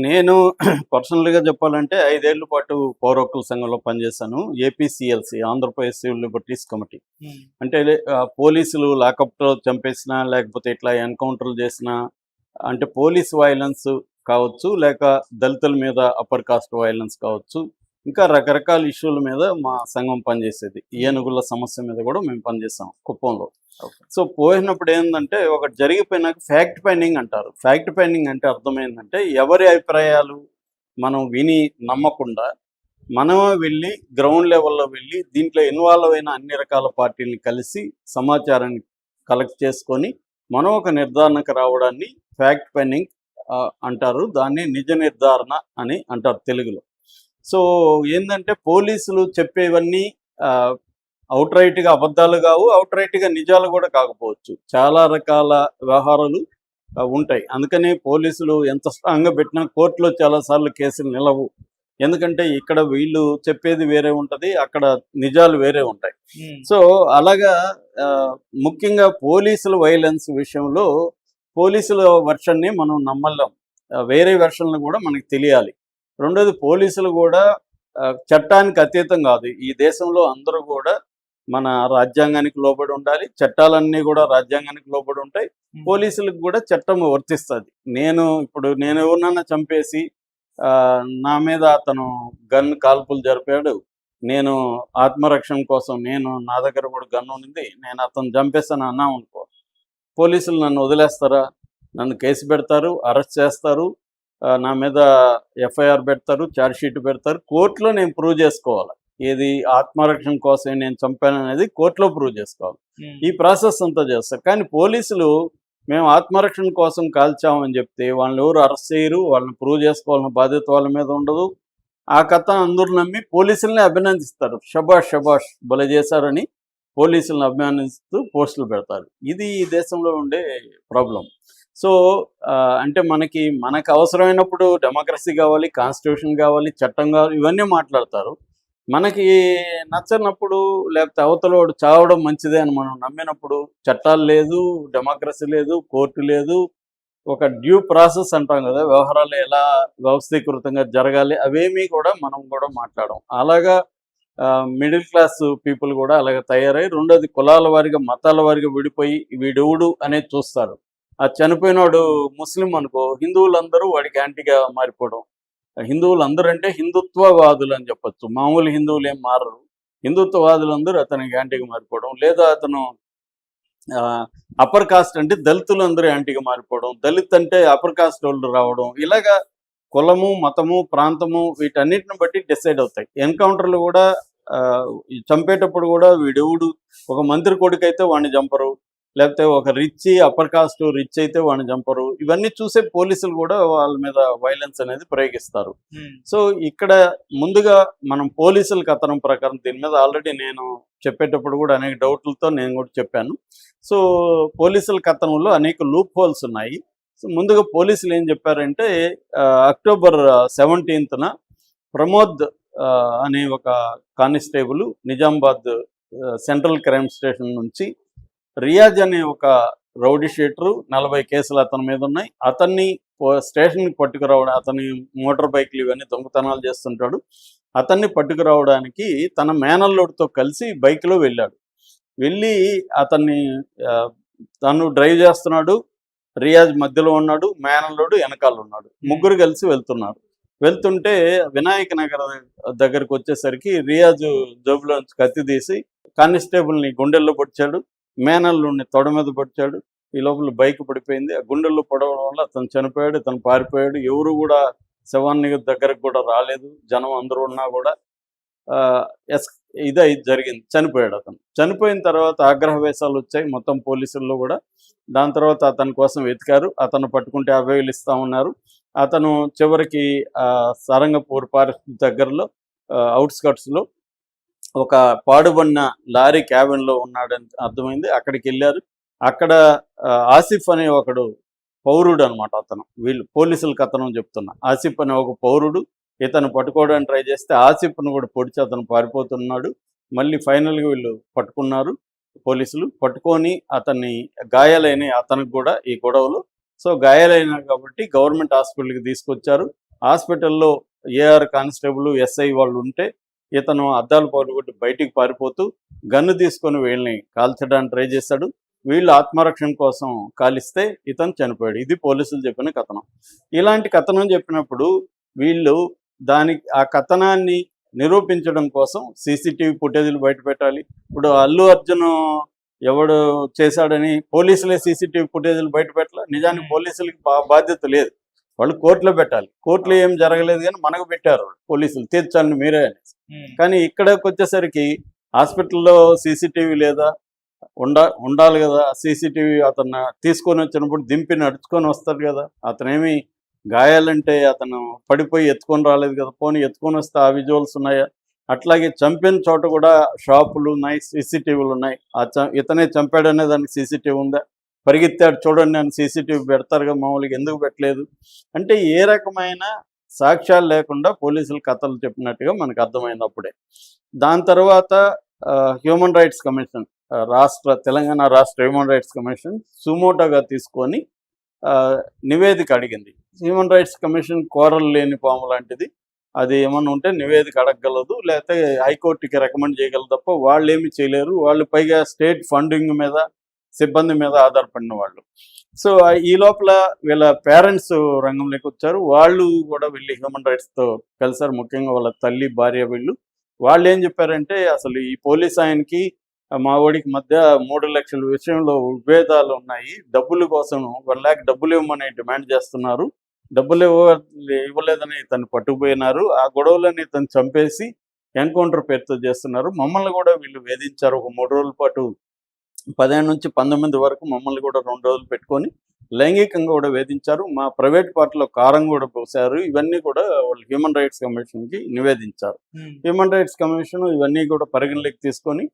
నేను పర్సనల్‌గా చెప్పాలంటే 5 ఏళ్ల పాటు పౌర హక్కుల సంఘంలో పనిచేశాను. APCLC Andhra Pradesh civil liberties committee. హ్మ్. అంటే పోలీసులు లాకప్‌లో చంపేసినా, లేకపోతే ఇట్లా ఎన్‌కౌంటర్‌లు చేసినా, అంటే పోలీస్ వయలెన్స్ కావచ్చు, లేక దళితుల మీద అప్పర్ కాస్ట్ వయలెన్స్ కావచ్చు, ఇంకా రకరకాల ఇష్యూల మీద మా సంఘం పనిచేసేది. ఏనుగుల సమస్య మీద కూడా మేము పనిచేసాం కుప్పంలో. ఓకే. సో, పోయినప్పుడు ఏందంటే ఒకటి జరిగిపోయినాక ఫ్యాక్ట్ ఫైండింగ్ అంటారు. ఫ్యాక్ట్ ఫైండింగ్ అంటే అర్థమైందంటే ఎవరి అభిప్రాయాలు మనం విని నమ్మకుండా, మనమే వెళ్ళి గ్రౌండ్ లెవెల్‌లో వెళ్ళి దీంట్లో ఇన్వాల్వ్ అయిన అన్ని రకాల పార్టీలని కలిసి సమాచారాన్ని కలెక్ట్ చేసుకొని, మనం ఒక నిర్ధారణకు రావడాన్ని ఫ్యాక్ట్ ఫైండింగ్ అంటారు. దాన్ని నిజ నిర్ధారణ అని అంటారు తెలుగులో. సో, ఏందంటే పోలీసులు చెప్పేవన్నీ ఆహ్, ఔట్‌రైట్‌గా అబద్ధాలు కావు. ఔట్‌రైట్‌గా నిజాలు కూడా కాకపోవచ్చు. చాలా రకాల వ్యవహారాలు ఉంటాయి. అందుకని పోలీసులు ఎంత స్ట్రాంగ్‌గా పెట్టినా కోర్టులో చాలా సార్లు కేసులు నిలవు. ఎందుకంటే ఇక్కడ వీళ్ళు చెప్పేది వేరే ఉంటది. అక్కడ నిజాలు వేరే ఉంటాయి. హ్మ్. సో, అలాగా ఆహ్, ముఖ్యంగా పోలీసుల వయలెన్స్ విషయంలో పోలీసుల వెర్షన్‌ని మనం నమ్మలేం. వేరే వెర్షన్‌లు కూడా మనకు తెలియాలి. రెండోది పోలీసులు కూడా చట్టానికి అతీతం కాదు. ఈ దేశంలో అందరూ కూడా మన రాజ్యాంగానికి లోబడి ఉండాలి. చట్టాలన్నీ కూడా రాజ్యాంగానికి లోబడి ఉంటాయి. హ్మ్. పోలీసులకు కూడా చట్టం వర్తిస్తది. నేను ఎవరినన్నా చంపేసి నా మీద అతను కాల్పులు జరిపాడు. నేను ఆత్మరక్షణ కోసం నా దగ్గర కూడా గన్ ఉంది. నేను అతను చంపేసాను అన్నామనుకో, పోలీసులు నన్ను వదిలేస్తారా? నన్ను కేసు పెడతారు, అరెస్ట్ చేస్తారు. నా మీద ఎఫ్ఐఆర్ పెడతారు, ఛార్జ్ షీట్ పెడతారు. కోర్టులో నేను ప్రూవ్ చేసుకోవాలి. ఏది ఆత్మరక్షణ కోసమే నేను చంపాననేది కోర్టులో ప్రూవ్ చేసుకోవాలి. హ్మ్. ఈ ప్రాసెస్ అంతా చేస్తారు. కానీ పోలీసులు మేము ఆత్మరక్షణ కోసం కాల్చామని చెప్తే వాళ్ళని ఎవరు అరెస్ట్ చేయరు. వాళ్ళని ప్రూవ్ చేసుకోవాల్సిన బాధ్యత వాళ్ళ మీద ఉండదు. ఆ కథ అందరూ నమ్మి పోలీసుల్ని అభినందిస్తారు. షబాష్ షబాష్ భలే చేశారని పోలీసులను అభిమానిస్తూ పోస్టులు పెడతారు. ఇది ఈ దేశంలో ఉండే ప్రాబ్లం. సో, అంటే మనకు అవసరమైనప్పుడు డెమోక్రసీ కావాలి, కాన్స్టిట్యూషన్ కావాలి, చట్టం కావాలి, ఇవన్నీ మాట్లాడతారు. మనకి నచ్చనప్పుడు, లేకపోతే అవతలోడు చావడం మంచిదే అని మనం నమ్మినప్పుడు చట్టాలు లేదు, డెమోక్రసీ లేదు, కోర్టు లేదు, ఒక డ్యూ ప్రాసెస్ అంటాం కదా, వ్యవహారాలు ఎలా వ్యవస్థీకృతంగా జరగాలి, అవేమీ కూడా మనం కూడా మాట్లాడం. అలాగా మిడిల్ క్లాస్ పీపుల్ కూడా అలాగే తయారై, రెండోది కులాల వారిగా, మతాల వారిగా విడిపోయి వీడెవడు అనేది చూస్తారు. ఆ చనిపోయినవాడు ముస్లిం అనుకో, హిందువులందరూ వాడికి యాంటీగా మారిపోవడం. హిందువులందరూ అంటే హిందుత్వవాదులు అని చెప్పొచ్చు. మామూలు హిందువులు ఏం మారరు. హిందుత్వవాదులందరూ అతనికి యాంటీగా మారిపోవడం. లేదా అతను అప్పర్ కాస్ట్ అంటే దళితులందరూ యాంటీగా మారిపోవడం. దళిత్ అంటే అప్పర్ కాస్ట్ వాళ్ళు రావడం. ఇలాగా కులము, మతము, ప్రాంతము వీటన్నిటిని బట్టి డిసైడ్ అవుతాయి. ఎన్కౌంటర్లు కూడా చంపేటప్పుడు కూడా వీడెవడు, ఒక మంత్రి కొడుకైతే వాడిని చంపరు. లేకపోతే ఒక అప్పర్ కాస్ట్ రిచ్ అయితే వాడిని చంపరు. ఇవన్నీ చూసే పోలీసులు కూడా వాళ్ళ మీద వైలెన్స్ అనేది ప్రయోగిస్తారు. సో, ఇక్కడ ముందుగా మనం పోలీసుల కథనం ప్రకారం దీని మీద ఆల్రెడీ నేను చెప్పేటప్పుడు కూడా అనేక డౌట్లతో నేను కూడా చెప్పాను. సో, పోలీసుల కథనంలో అనేక లూప్ హోల్స్ ఉన్నాయి. సో, ముందుగా పోలీసులు ఏం చెప్పారంటే అక్టోబర్ 17న ప్రమోద్ అనే ఒక constable Nizamabad central crime station నుంచి రియాజ్ అనే ఒక రౌడీ షీటరు 40 కేసులు అతని మీద ఉన్నాయి. అతన్ని స్టేషన్కి పట్టుకురావడం, అతని మోటార్ బైక్లు ఇవన్నీ దొంగతనాలు చేస్తుంటాడు. అతన్ని పట్టుకురావడానికి తన మేనల్లుడితో కలిసి బైక్లో వెళ్ళాడు. వెళ్ళి అతన్ని తను డ్రైవ్ చేస్తున్నాడు, రియాజ్ మధ్యలో ఉన్నాడు, మేనల్లుడు వెనకాల ఉన్నాడు. ముగ్గురు కలిసి వెళ్తున్నారు. వెళ్తుంటే వినాయక నగర్ దగ్గరకు వచ్చేసరికి రియాజ్ జోబులో కత్తి తీసి కానిస్టేబుల్ని గుండెల్లో పొడిచాడు, మేనల్లుడిని తొడ మీద పొడిచాడు. ఈ లోపల బైక్ పడిపోయింది. ఆ గుండెల్లో పొడవడం వల్ల అతను చనిపోయాడు, ఇతను పారిపోయాడు. ఎవరు కూడా శవాన్ని దగ్గరకు కూడా రాలేదు. జనం అందరూ ఉన్నా కూడా ఇదే జరిగింది. చనిపోయాడు అతను. చనిపోయిన తర్వాత ఆగ్రహవేశాలు వచ్చాయి మొత్తం పోలీసుల్లో కూడా. దాని తర్వాత అతని కోసం వెతికారు. అతను పట్టుకుంటే 50,000 ఇస్తా ఉన్నారు. అతను చివరికి సారంగపూర్ ఫారెస్ట్ దగ్గరలో అవుట్స్కట్స్లో ఒక పాడుబడిన లారీ క్యాబిన్లో ఉన్నాడని అర్థమైంది. అక్కడికి వెళ్ళారు. అక్కడ ఆసిఫ్ అనే ఒకడు పౌరుడు అనమాట. వీళ్ళు పోలీసులకు అతను చెప్తున్నా. ఆసిఫ్ అనే ఒక పౌరుడు ఇతను పట్టుకోవడానికి ట్రై చేస్తే ఆసిఫ్ను కూడా పొడిచి అతను పారిపోతున్నాడు. మళ్ళీ ఫైనల్గా వీళ్ళు పట్టుకున్నారు పోలీసులు. పట్టుకొని అతన్ని గాయాలైన అతనికి కూడా ఈ గొడవలు. సో గాయాలైనారు కాబట్టి గవర్నమెంట్ హాస్పిటల్కి తీసుకొచ్చారు. హాస్పిటల్లో ఏఆర్ కానిస్టేబుల్ ఎస్ఐ వాళ్ళు ఉంటే ఇతను అద్దాలు పగలగొట్టి బయటికి పారిపోతూ గన్ను తీసుకొని వీళ్ళని కాల్చడానికి ట్రై చేశాడు. వీళ్ళు ఆత్మరక్షణ కోసం కాలిస్తే ఇతను చనిపోయాడు. ఇది పోలీసులు చెప్పిన కథనం. ఇలాంటి కథనం చెప్పినప్పుడు వీళ్ళు ఆ కథనాన్ని నిరూపించడం కోసం సీసీటీవీ ఫుటేజీలు బయట పెట్టాలి. ఇప్పుడు అల్లు అర్జున్ ఎవడు చేశాడని పోలీసులే సీసీటీవీ ఫుటేజీలు బయట పెట్టాలి. నిజానికి పోలీసులకి బాధ్యత లేదు, వాళ్ళు కోర్టులో పెట్టాలి. కోర్టులో ఏం జరగలేదు కానీ మనకు పెట్టారు పోలీసులు, తీర్చాలని మీరే అని. కానీ ఇక్కడికి వచ్చేసరికి హాస్పిటల్లో సీసీటీవీ లేదా, ఉండాలి కదా. సీసీటీవీ అతను తీసుకొని వచ్చినప్పుడు దింపి నడుచుకొని వస్తాడు కదా. అతనేమి గాయాలంటే అతను పడిపోయి ఎత్తుకొని రాలేదు కదా. పోనీ ఎత్తుకొని వస్తే ఆ విజువల్స్ ఉన్నాయా? అట్లాగే చంపిన చోట కూడా షాపులు ఉన్నాయి, సీసీటీవీలు ఉన్నాయి. ఇతనే చంపాడనే దానికి సీసీటీవీ ఉందా? పరిగెత్తాడు చూడండి అని సీసీటీవీ పెడతారుగా, మామూలుగా ఎందుకు పెట్టలేదు? అంటే ఏ రకమైన సాక్ష్యాలు లేకుండా పోలీసులు కథలు చెప్పినట్టుగా మనకు అర్థమైంది అప్పుడే. దాని తర్వాత హ్యూమన్ రైట్స్ కమిషన్, తెలంగాణ రాష్ట్ర హ్యూమన్ రైట్స్ కమిషన్ సుమోటోగా తీసుకొని నివేదిక అడిగింది. హ్యూమన్ రైట్స్ కమిషన్ కోరలు లేని పాము లాంటిది. అది ఏమన్నా ఉంటే నివేదిక అడగగలదు, లేకపోతే హైకోర్టుకి రికమెండ్ చేయగలదు తప్ప వాళ్ళు ఏమి చేయలేరు. వాళ్ళు పైగా స్టేట్ ఫండింగ్ మీద, సిబ్బంది మీద ఆధారపడిన వాళ్ళు. సో ఈ లోపల వీళ్ళ పేరెంట్స్ రంగంలోకి వచ్చారు. వాళ్ళు కూడా వెళ్ళి హ్యూమన్ రైట్స్తో కలిసారు, ముఖ్యంగా వాళ్ళ తల్లి, భార్య. వాళ్ళు ఏం చెప్పారంటే, అసలు ఈ పోలీస్ ఆయనకి మా వాడికి మధ్య 3 లక్షల విషయంలో విభేదాలు ఉన్నాయి. డబ్బుల కోసం 1 lakh డబ్బులు ఇవ్వమని డిమాండ్ చేస్తున్నారు. డబ్బులు ఇవ్వలేదని ఇతను పట్టుకుపోయినారు. ఆ గొడవలని ఇతను చంపేసి ఎన్కౌంటర్ పేరుతో చేస్తున్నారు. మమ్మల్ని కూడా వీళ్ళు వేధించారు. ఒక 3 రోజుల పాటు 15 నుంచి 19 వరకు మమ్మల్ని కూడా 2 రోజులు పెట్టుకొని లైంగికంగా కూడా వేధించారు. మా ప్రైవేట్ పార్టీలో కారం కూడా పోసారు. ఇవన్నీ కూడా వాళ్ళు హ్యూమన్ రైట్స్ కమిషన్కి నివేదించారు. హ్యూమన్ రైట్స్ కమిషన్ ఇవన్నీ కూడా పరిగణలోకి తీసుకొని